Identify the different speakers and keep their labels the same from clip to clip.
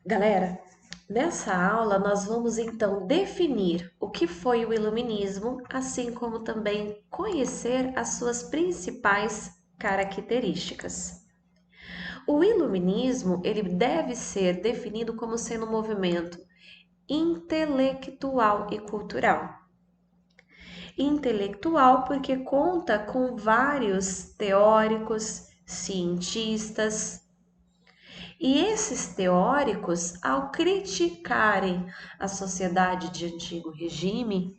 Speaker 1: Galera, nessa aula nós vamos então definir o que foi o iluminismo, assim como também conhecer as suas principais características. O iluminismo, ele deve ser definido como sendo um movimento intelectual e cultural. Intelectual porque conta com vários teóricos, cientistas. E esses teóricos, ao criticarem a sociedade de antigo regime,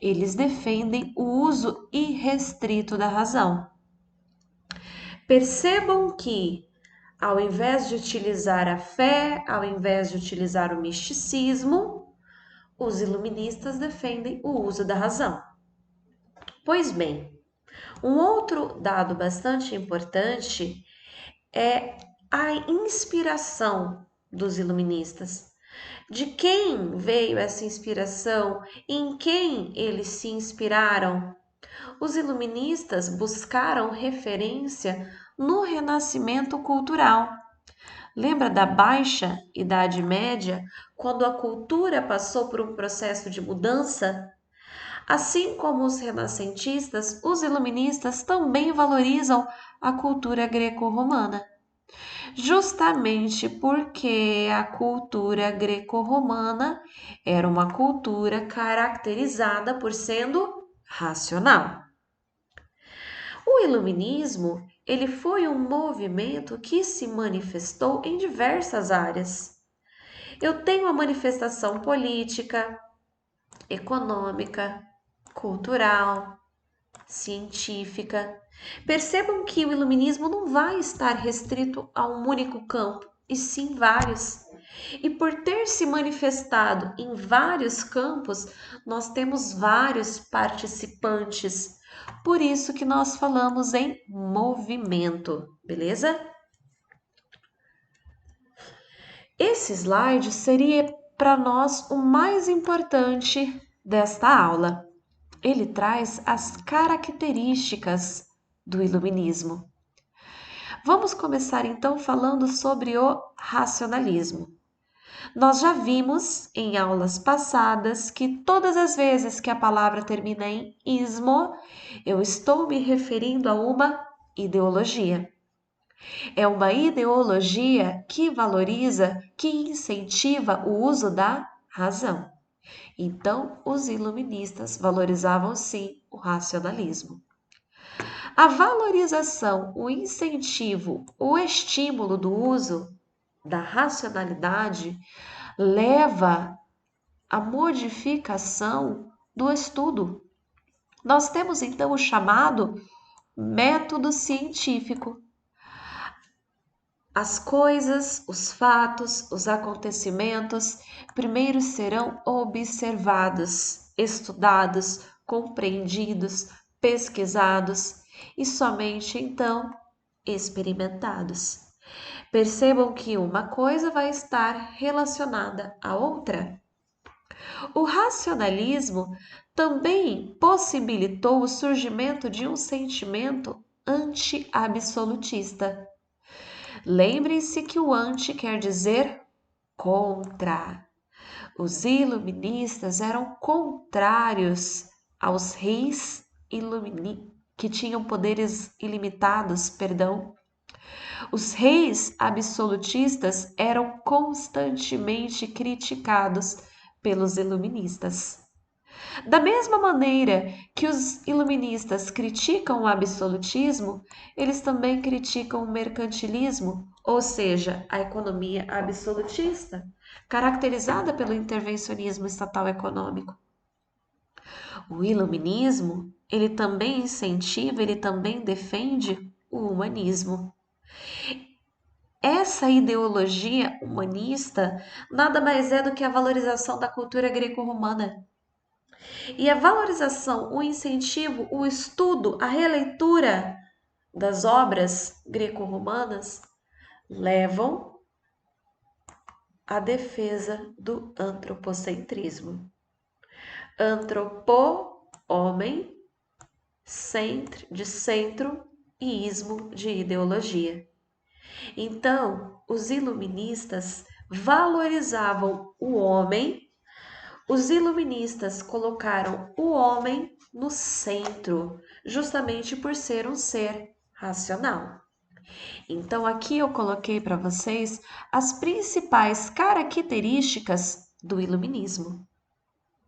Speaker 1: eles defendem o uso irrestrito da razão. Percebam que, ao invés de utilizar a fé, ao invés de utilizar o misticismo, os iluministas defendem o uso da razão. Pois bem, um outro dado bastante importante é a inspiração dos iluministas. De quem veio essa inspiração? Em quem eles se inspiraram? Os iluministas buscaram referência no renascimento cultural. Lembra da Baixa Idade Média, quando a cultura passou por um processo de mudança? Assim como os renascentistas, os iluministas também valorizam a cultura greco-romana. Justamente porque a cultura greco-romana era uma cultura caracterizada por sendo racional. O iluminismo, ele foi um movimento que se manifestou em diversas áreas. Eu tenho a manifestação política, econômica, cultural, científica. Percebam que o iluminismo não vai estar restrito a um único campo, e sim vários. E por ter se manifestado em vários campos, nós temos vários participantes. Por isso que nós falamos em movimento, beleza? Esse slide seria para nós o mais importante desta aula. Ele traz as características do iluminismo. Vamos começar então falando sobre o racionalismo. Nós já vimos em aulas passadas que todas as vezes que a palavra termina em ismo, eu estou me referindo a uma ideologia. É uma ideologia que valoriza, que incentiva o uso da razão. Então, os iluministas valorizavam sim o racionalismo. A valorização, o incentivo, o estímulo do uso da racionalidade leva à modificação do estudo. Nós temos então o chamado método científico. As coisas, os fatos, os acontecimentos primeiro serão observados, estudados, compreendidos, pesquisados e somente então experimentados. Percebam que uma coisa vai estar relacionada à outra. O racionalismo também possibilitou o surgimento de um sentimento anti-absolutista. Lembrem-se que o anti quer dizer contra. Os iluministas eram contrários aos reis que tinham poderes ilimitados, perdão. Os reis absolutistas eram constantemente criticados pelos iluministas. Da mesma maneira que os iluministas criticam o absolutismo, eles também criticam o mercantilismo, ou seja, a economia absolutista, caracterizada pelo intervencionismo estatal econômico. O iluminismo, ele também incentiva, ele também defende o humanismo. Essa ideologia humanista nada mais é do que a valorização da cultura greco-romana. E a valorização, o incentivo, o estudo, a releitura das obras greco-romanas levam à defesa do antropocentrismo. Antropo, homem, de centro e ismo de ideologia. Então, os iluministas valorizavam o homem. Os iluministas colocaram o homem no centro, justamente por ser um ser racional. Então, aqui eu coloquei para vocês as principais características do iluminismo.